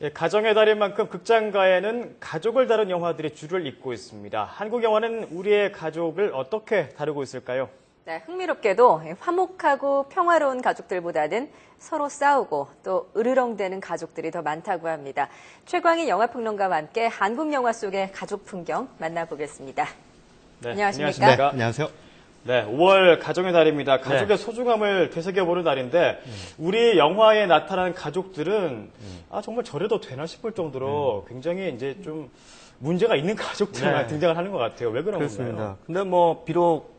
예, 가정의 달인 만큼 극장가에는 가족을 다룬 영화들이 줄을 잇고 있습니다. 한국 영화는 우리의 가족을 어떻게 다루고 있을까요? 네, 흥미롭게도 화목하고 평화로운 가족들보다는 서로 싸우고 또 으르렁대는 가족들이 더 많다고 합니다. 최광희 영화평론가와 함께 한국 영화 속의 가족 풍경 만나보겠습니다. 네, 안녕하십니까? 네, 안녕하세요. 네, 5월 가정의 달입니다. 가족의 소중함을 되새겨보는 달인데 우리 영화에 나타나는 가족들은 정말 저래도 되나 싶을 정도로 굉장히 이제 좀 문제가 있는 가족들만 등장을 하는 것 같아요. 왜 그런 그렇습니다. 건가요? 근데 뭐 비록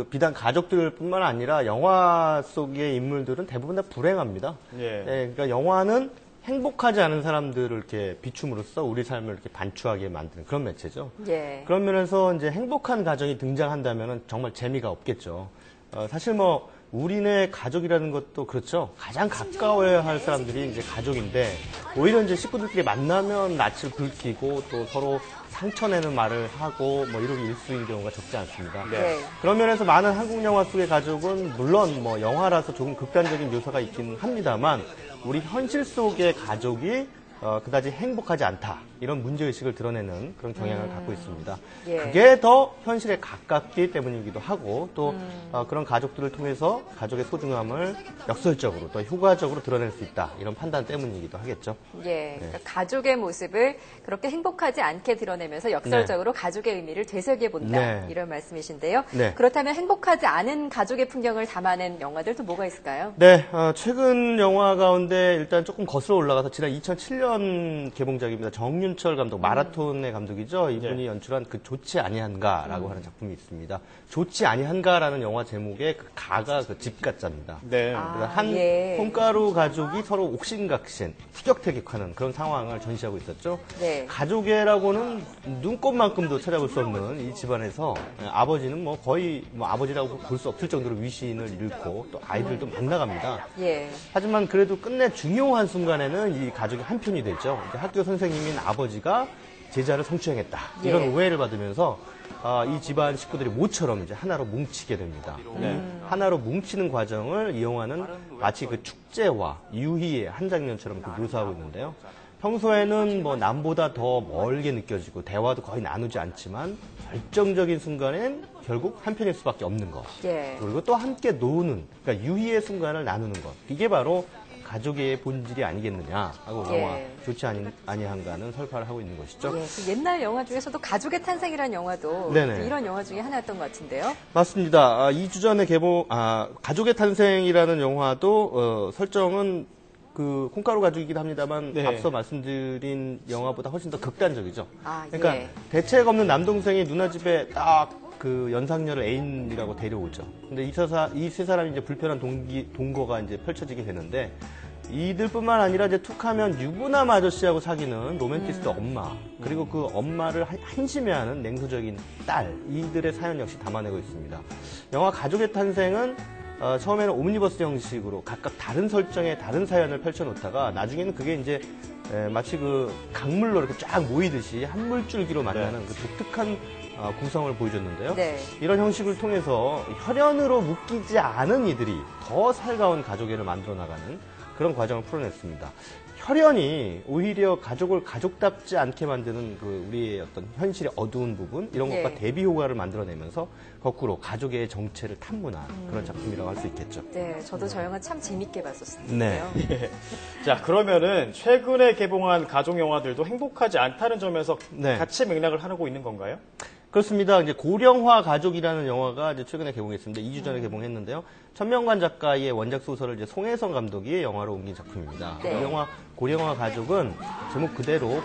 비단 가족들뿐만 아니라 영화 속의 인물들은 대부분 다 불행합니다. 예. 그러니까 영화는 행복하지 않은 사람들을 이렇게 비춤으로써 우리 삶을 이렇게 반추하게 만드는 그런 매체죠. 예. 그런 면에서 이제 행복한 가정이 등장한다면 정말 재미가 없겠죠. 사실 뭐 우리네 가족이라는 것도 그렇죠. 가장 가까워야 할 사람들이 이제 가족인데 오히려 이제 식구들끼리 만나면 낯을 붉히고 또 서로 상처내는 말을 하고 뭐 이렇게 일수인 경우가 적지 않습니다. 네. 그런 면에서 많은 한국 영화 속의 가족은 물론 뭐 영화라서 조금 극단적인 묘사가 있긴 합니다만 우리 현실 속의 가족이 그다지 행복하지 않다. 이런 문제의식을 드러내는 그런 경향을 갖고 있습니다. 예. 그게 더 현실에 가깝기 때문이기도 하고 또 그런 가족들을 통해서 가족의 소중함을 역설적으로 또 효과적으로 드러낼 수 있다. 이런 판단 때문이기도 하겠죠. 예. 그러니까 가족의 모습을 그렇게 행복하지 않게 드러내면서 역설적으로 가족의 의미를 되새겨본다. 네. 이런 말씀이신데요. 네. 그렇다면 행복하지 않은 가족의 풍경을 담아낸 영화들도 뭐가 있을까요? 네, 최근 영화 가운데 일단 조금 거슬러 올라가서 지난 2007년 개봉작입니다. 정윤철 감독, 마라톤의 감독이죠. 이분이 연출한 그 좋지 아니한가라고 하는 작품이 있습니다. 좋지 아니한가라는 영화 제목의 그 가가 그 집 가짜입니다. 네. 그러니까 한 예. 콩가루 가족이 서로 옥신각신, 티격태격하는 그런 상황을 전시하고 있었죠. 네. 가족애라고는 눈꼽만큼도 찾아볼 수 없는 이 집안에서 아버지는 뭐 거의 뭐 아버지라고 볼 수 없을 정도로 위신을 잃고 또 아이들도 막 나갑니다. 예. 하지만 그래도 끝내 중요한 순간에는 이 가족이 한편이 되죠. 이제 학교 선생님인 아버지가 제자를 성추행했다. 이런 예. 오해를 받으면서 이 집안 식구들이 모처럼 이제 하나로 뭉치게 됩니다. 하나로 뭉치는 과정을 이 영화는 마치 그 축제와 유희의 한 장면처럼 묘사하고 있는데요. 평소에는 뭐 남보다 더 멀게 느껴지고 대화도 거의 나누지 않지만 결정적인 순간엔 결국 한편일 수밖에 없는 것. 예. 그리고 또 함께 노는, 그러니까 유희의 순간을 나누는 것. 이게 바로 가족의 본질이 아니겠느냐 하고 예. 영화 좋지 아니한가는 설파를 하고 있는 것이죠. 예. 그 옛날 영화 중에서도 가족의 탄생이라는 영화도 네네. 이런 영화 중에 하나였던 것 같은데요. 맞습니다. 2주 전에 가족의 탄생이라는 영화도 설정은 그 콩가루 가족이긴 합니다만 네. 앞서 말씀드린 영화보다 훨씬 더 극단적이죠. 그러니까 예. 대책 없는 남동생이 누나 집에 딱 그 연상녀를 애인이라고 데려오죠. 근데 이 세 사람이 이제 불편한 동거가 이제 펼쳐지게 되는데 이들뿐만 아니라 이제 툭하면 유부남 아저씨하고 사귀는 로맨티스트 엄마 그리고 그 엄마를 한심해하는 냉소적인 딸 이들의 사연 역시 담아내고 있습니다. 영화 가족의 탄생은 처음에는 옴니버스 형식으로 각각 다른 설정의 다른 사연을 펼쳐놓다가 나중에는 그게 이제 마치 그 강물로 이렇게 쫙 모이듯이 한 물줄기로 만나는 그 독특한 구성을 보여줬는데요. 네. 이런 형식을 통해서 혈연으로 묶이지 않은 이들이 더 살가운 가족애를 만들어 나가는 그런 과정을 풀어냈습니다. 혈연이 오히려 가족을 가족답지 않게 만드는 그 우리의 어떤 현실의 어두운 부분 이런 것과 네. 대비 효과를 만들어내면서 거꾸로 가족의 정체를 탐문한 그런 작품이라고 할 수 있겠죠. 네, 저도 저 영화 참 재밌게 봤었는데요. 네. 자, 그러면은 최근에 개봉한 가족 영화들도 행복하지 않다는 점에서 네. 같이 맥락을 하고 있는 건가요? 그렇습니다. 이제 고령화 가족이라는 영화가 이제 최근에 개봉했습니다. 2주 전에 개봉했는데요. 천명관 작가의 원작 소설을 이제 송혜성 감독이 영화로 옮긴 작품입니다. 네. 이 영화 고령화 가족은 제목 그대로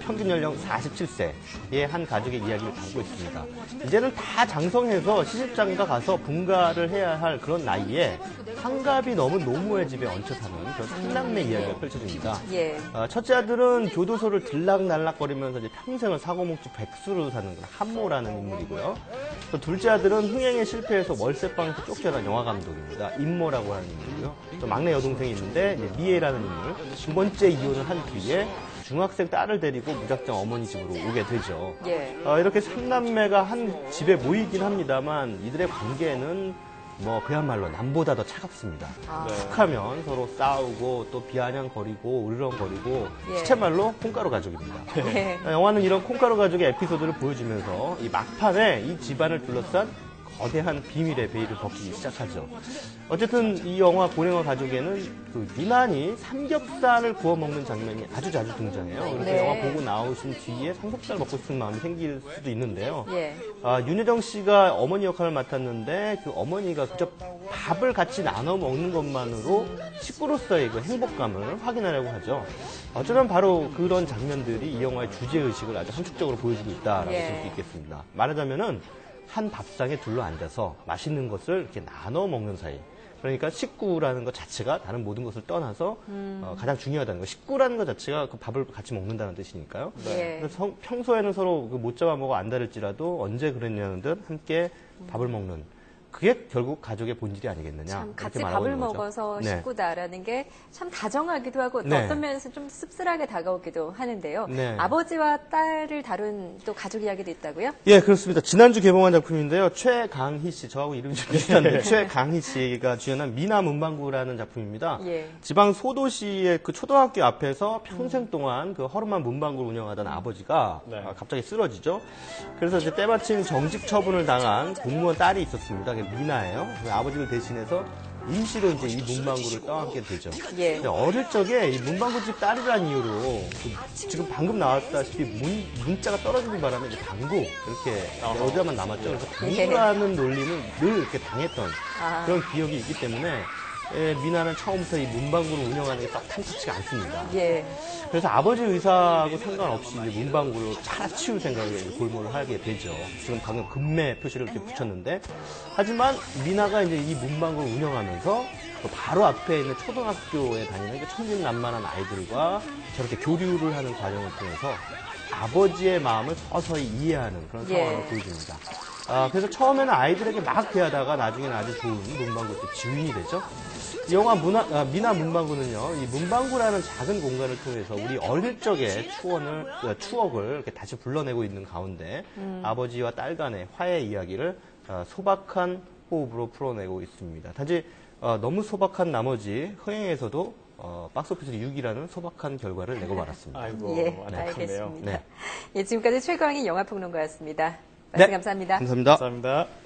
평균 연령 47세의 한 가족의 이야기를 담고 있습니다. 이제는 다 장성해서 시집장가 가서 분가를 해야 할 그런 나이에 환갑이 넘은 노모의 집에 얹혀 사는 그런 삼남매 이야기가 펼쳐집니다. 예. 첫째 아들은 교도소를 들락날락거리면서 이제 평생을 사고목지 백수로 사는 그런 한모라는 인물이고요. 또 둘째 아들은 흥행에 실패해서 월세방에서 쫓겨난 영화 감독입니다. 임모라고 하는 인물이고요. 또 막내 여동생이 있는데 이제 미애라는 인물. 두 번째 이혼을 한 뒤에 중학생 딸을 데리고 무작정 어머니 집으로 오게 되죠. 예. 이렇게 삼남매가 한 집에 모이긴 합니다만 이들의 관계는 뭐 그야말로 남보다 더 차갑습니다. 네. 툭하면 서로 싸우고 또 비아냥거리고 으르렁거리고 예. 시쳇말로 콩가루 가족입니다. 예. 영화는 이런 콩가루 가족의 에피소드를 보여주면서 이 막판에 이 집안을 둘러싼 거대한 비밀의 베일을 벗기기 시작하죠. 어쨌든 이 영화 고령화 가족에는 그 유난히 삼겹살을 구워 먹는 장면이 아주 자주 등장해요. 그래서 네. 영화 보고 나오신 뒤에 삼겹살 먹고 싶은 마음이 생길 수도 있는데요. 예. 윤여정 씨가 어머니 역할을 맡았는데 그 어머니가 그저 밥을 같이 나눠 먹는 것만으로 식구로서의 그 행복감을 확인하려고 하죠. 어쩌면 바로 그런 장면들이 이 영화의 주제의식을 아주 함축적으로 보여주고 있다라고 예. 볼 수 있겠습니다. 말하자면은 한 밥상에 둘러 앉아서 맛있는 것을 이렇게 나눠 먹는 사이. 그러니까 식구라는 것 자체가 다른 모든 것을 떠나서 가장 중요하다는 거. 식구라는 것 자체가 그 밥을 같이 먹는다는 뜻이니까요. 예. 그래서 평소에는 서로 그 못 잡아먹어 안 다를지라도 언제 그랬냐는 듯 함께 밥을 먹는. 그게 결국 가족의 본질이 아니겠느냐. 참 이렇게 같이 말하고 밥을 있는 거죠. 먹어서 네. 식구다라는 게 참 다정하기도 하고 또 네. 어떤 면에서 좀 씁쓸하게 다가오기도 하는데요. 네. 아버지와 딸을 다룬 또 가족 이야기도 있다고요? 예, 그렇습니다. 지난주 개봉한 작품인데요. 최강희 씨, 저하고 이름이 좀 비슷한데, 최강희 씨가 주연한 미나 문방구라는 작품입니다. 예. 지방 소도시의 그 초등학교 앞에서 평생 동안 그 허름한 문방구를 운영하던 아버지가 네. 갑자기 쓰러지죠. 그래서 이제 때마침 정직 처분을 당한 공무원 딸이 있었습니다. 그게 미나예요. 그 아버지를 대신해서 임시로 이제 이 문방구를 떠안게 되죠. 예. 근데 어릴 적에 이 문방구집 딸이라는 이유로 지금 방금 나왔다시피 문자가 떨어지는 바람에 이제 당구 이렇게 여자만 남았죠. 그래서 당구라는 논리는 늘 이렇게 당했던 아. 그런 기억이 있기 때문에 미나는 처음부터 이 문방구를 운영하는 게 딱 탐탁치가 않습니다. 예. 그래서 아버지 의사하고 상관없이 이제 문방구를 차려치울 생각에 골몰을 하게 되죠. 지금 방금 금매 표시를 이렇게 붙였는데, 하지만 미나가 이제 이 문방구를 운영하면서 또 바로 앞에 있는 초등학교에 다니는 그 천진난만한 아이들과 저렇게 교류를 하는 과정을 통해서 아버지의 마음을 서서히 이해하는 그런 예. 상황을 보여줍니다. 그래서 처음에는 아이들에게 막 대하다가 나중에는 아주 좋은 문방구의 주인이 되죠. 이 영화 미나 문방구는요, 이 문방구라는 작은 공간을 통해서 우리 어릴 적의 추억을 이렇게 다시 불러내고 있는 가운데 아버지와 딸 간의 화해 이야기를 소박한 호흡으로 풀어내고 있습니다. 단지 너무 소박한 나머지 흥행에서도 박스오피스 6위라는 소박한 결과를 내고 말았습니다. 아이고, 예, 안타깝네요. 알겠습니다. 네. 예, 지금까지 최광희 영화평론가였습니다. 말씀 감사합니다. 감사합니다. 감사합니다.